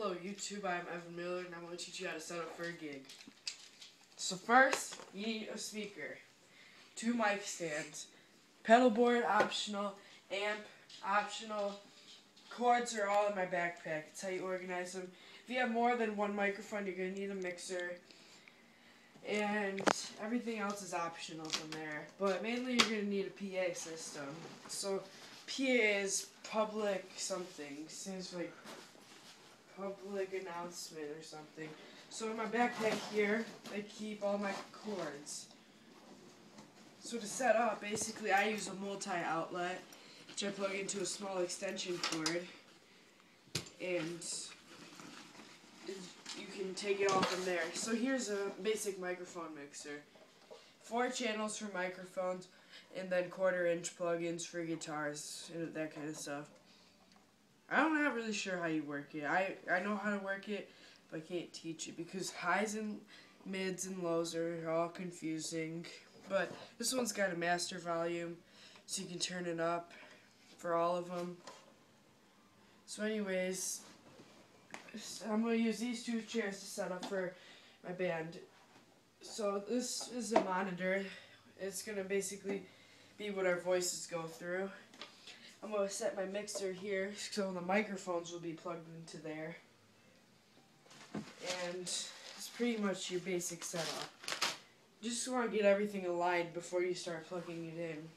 Hello YouTube, I'm Evan Miller and I'm going to teach you how to set up for a gig. So first, you need a speaker, 2 mic stands, pedal board optional, amp optional, cords are all in my backpack. It's how you organize them. If you have more than 1 microphone, you're going to need a mixer, and everything else is optional from there. But mainly you're going to need a PA system. So PA is public something, stands for like public announcement or something. So in my backpack here, I keep all my cords. So to set up, basically I use a multi-outlet, which I plug into a small extension cord, and you can take it all from there. So here's a basic microphone mixer. 4 channels for microphones, and then 1/4-inch plugins for guitars, and that kind of stuff. I'm not really sure how you work it. I know how to work it, but I can't teach it because highs and mids and lows are all confusing. But this one's got a master volume, so you can turn it up for all of them. So anyways, I'm going to use these 2 chairs to set up for my band. So this is a monitor. It's going to basically be what our voices go through. I'm going to set my mixer here so the microphones will be plugged into there. And it's pretty much your basic setup. Just want to get everything aligned before you start plugging it in.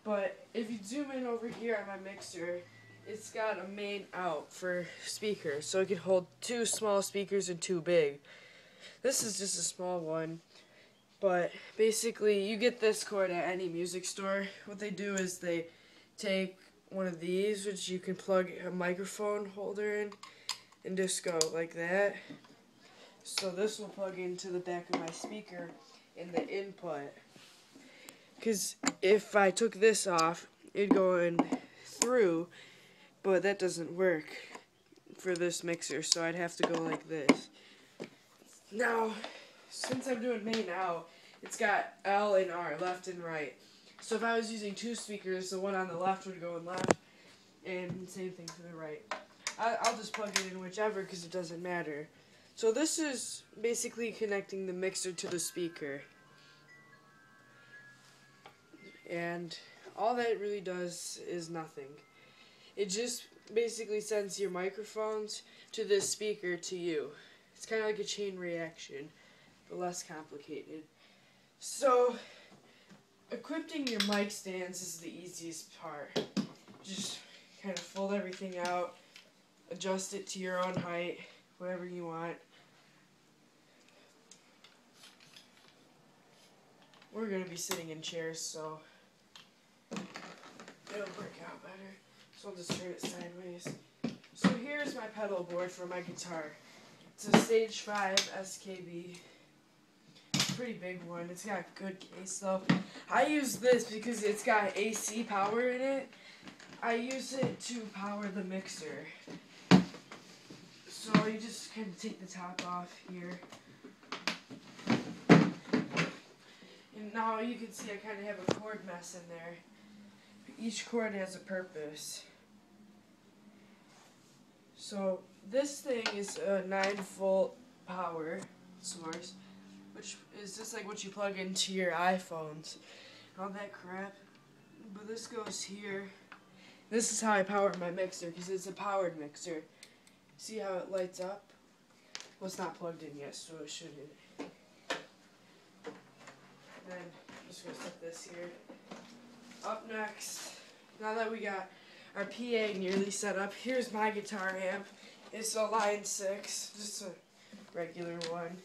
But if you zoom in over here on my mixer, it's got a main out for speakers. So it can hold 2 small speakers and 2 big. This is just a small one. But basically you get this cord at any music store. What they do is they take one of these, which you can plug a microphone holder in, and just go like that. So this will plug into the back of my speaker in the input. Because if I took this off, it'd go in through, but that doesn't work for this mixer, so I'd have to go like this. Now, since I'm doing main out, it's got L and R, left and right. So if I was using 2 speakers, the one on the left would go in left, and same thing for the right. I'll just plug it in whichever because it doesn't matter. So this is basically connecting the mixer to the speaker. And all that it really does is nothing. It just basically sends your microphones to this speaker to you. It's kind of like a chain reaction, but less complicated. So equipping your mic stands is the easiest part. Just kind of fold everything out, adjust it to your own height, whatever you want. We're going to be sitting in chairs, so it'll work out better. So I'll just turn it sideways. So here's my pedal board for my guitar. It's a Stage 5 SKB. Pretty big one. It's got good case though. I use this because it's got AC power in it. I use it to power the mixer. So you just kind of take the top off here. And now you can see I kind of have a cord mess in there. Each cord has a purpose. So this thing is a 9-volt power source, which is just like what you plug into your iPhones, all that crap. But this goes here. This is how I power my mixer, because it's a powered mixer. See how it lights up? Well, it's not plugged in yet, so it shouldn't. Then I'm just going to set this here. Up next, now that we got our PA nearly set up, here's my guitar amp. It's a Line 6, just a regular one.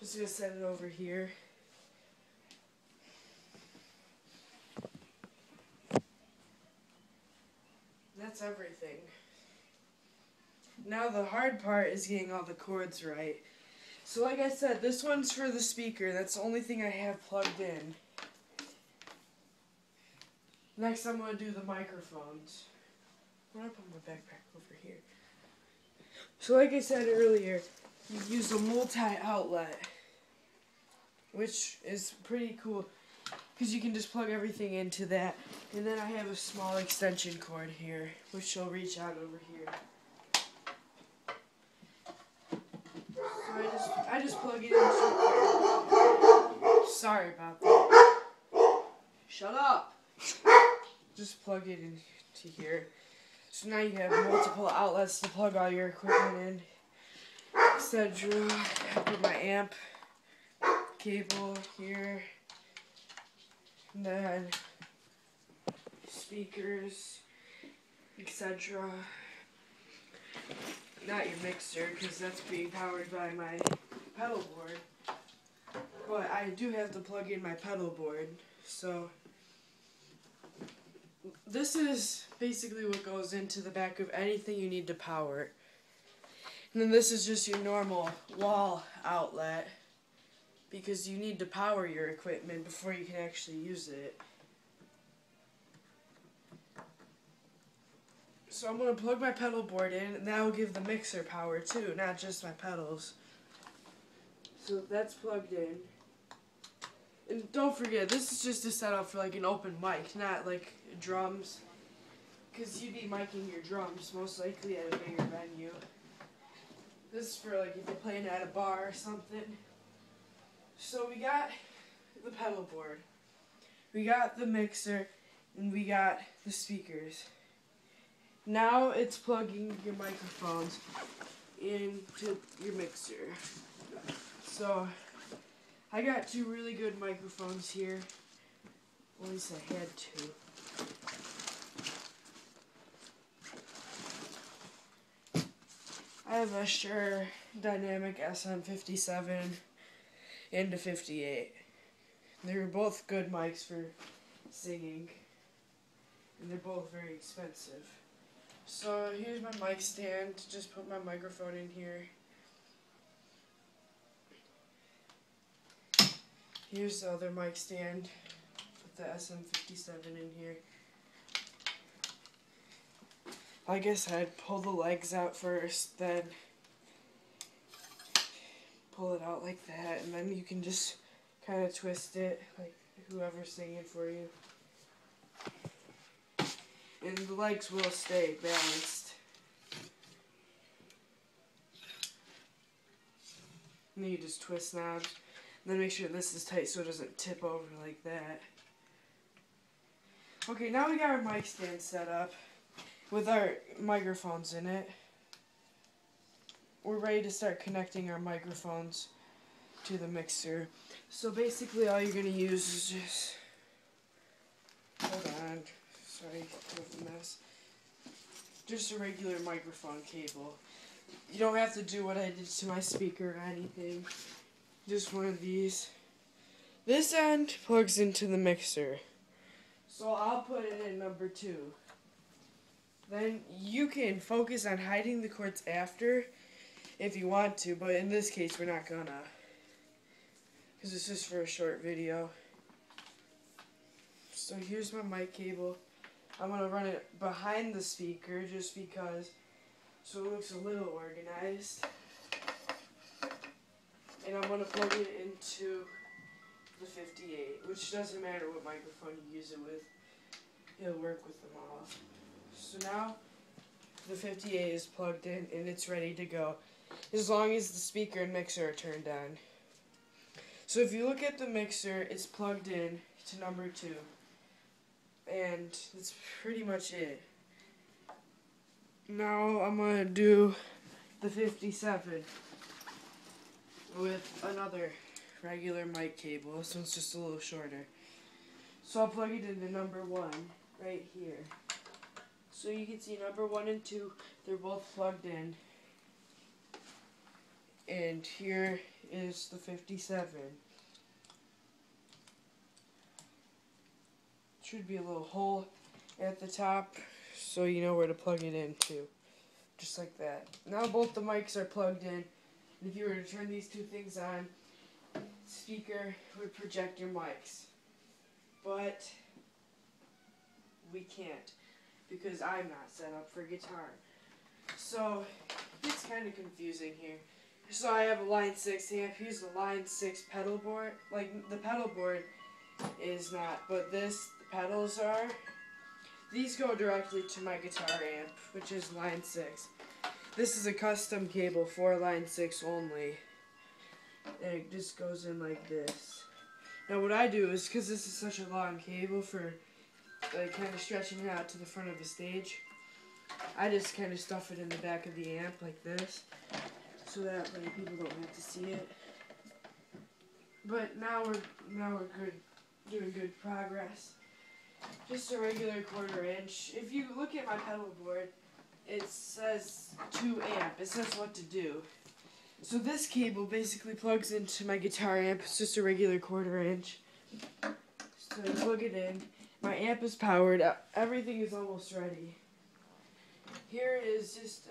Just going to set it over here. That's everything. Now the hard part is getting all the cords right. So like I said, this one's for the speaker. That's the only thing I have plugged in. Next I'm going to do the microphones. I'm going to put my backpack over here. So like I said earlier, you use a multi-outlet, which is pretty cool. because you can just plug everything into that. And then I have a small extension cord here, which will reach out over here. So I just plug it into. Sorry about that. Shut up. Just plug it into here. So now you have multiple outlets to plug all your equipment in, etc. I put my amp cable here, and then speakers, etc. Not your mixer, because that's being powered by my pedal board. But I do have to plug in my pedal board, so this is basically what goes into the back of anything you need to power. And then this is just your normal wall outlet, because you need to power your equipment before you can actually use it. So I'm going to plug my pedal board in, and that will give the mixer power too, not just my pedals. So that's plugged in. And don't forget, this is just a setup for like an open mic, not like drums. Because you'd be miking your drums most likely at a bigger venue. This is for like if you're playing at a bar or something. So we got the pedal board, we got the mixer, and we got the speakers. Now it's plugging your microphones into your mixer. So I got two really good microphones here. At least I had two. I have a Shure Dynamic SM57 and a 58. They were both good mics for singing, and they're both very expensive. So here's my mic stand. Just put my microphone in here. Here's the other mic stand. Put the SM57 in here. I guess I'd pull the legs out first, then pull it out like that, and then you can just kind of twist it like whoever's singing for you. And the legs will stay balanced. And then you just twist knobs. And then make sure this is tight so it doesn't tip over like that. Okay, now we got our mic stand set up with our microphones in it. We're ready to start connecting our microphones to the mixer. So basically all you're going to use is just... Hold on. Sorry for the mess. Just a regular microphone cable. You don't have to do what I did to my speaker or anything. Just one of these. This end plugs into the mixer. So I'll put it in number 2. Then you can focus on hiding the cords after if you want to, but in this case we're not gonna. Because it's just for a short video. So here's my mic cable. I'm going to run it behind the speaker just because, so it looks a little organized. And I'm going to plug it into the 58, which doesn't matter what microphone you use it with. It'll work with them all. So now the 58 is plugged in and it's ready to go, as long as the speaker and mixer are turned on. So if you look at the mixer, it's plugged in to number 2. And that's pretty much it. Now I'm going to do the 57 with another regular mic cable. This one's just a little shorter. So I'll plug it into number 1 right here. So you can see number 1 and 2, they're both plugged in. And here is the 57. Should be a little hole at the top, so you know where to plug it into. Just like that. Now both the mics are plugged in. And if you were to turn these two things on, the speaker would project your mics. But we can't, because I'm not set up for guitar. So it's kind of confusing here. So I have a Line 6 amp. Here's the Line 6 pedal board. Like the pedal board is not, but the pedals are. These go directly to my guitar amp, which is line 6. This is a custom cable for line 6 only. And it just goes in like this. Now what I do is, because this is such a long cable for like kind of stretching it out to the front of the stage, I just kind of stuff it in the back of the amp like this, so that like people don't have to see it. But now we're good, doing good progress. Just a regular 1/4 inch. If you look at my pedal board, it says 2 amp. It says what to do. So this cable basically plugs into my guitar amp. It's just a regular 1/4 inch. So you plug it in. My amp is powered. Everything is almost ready. Here is just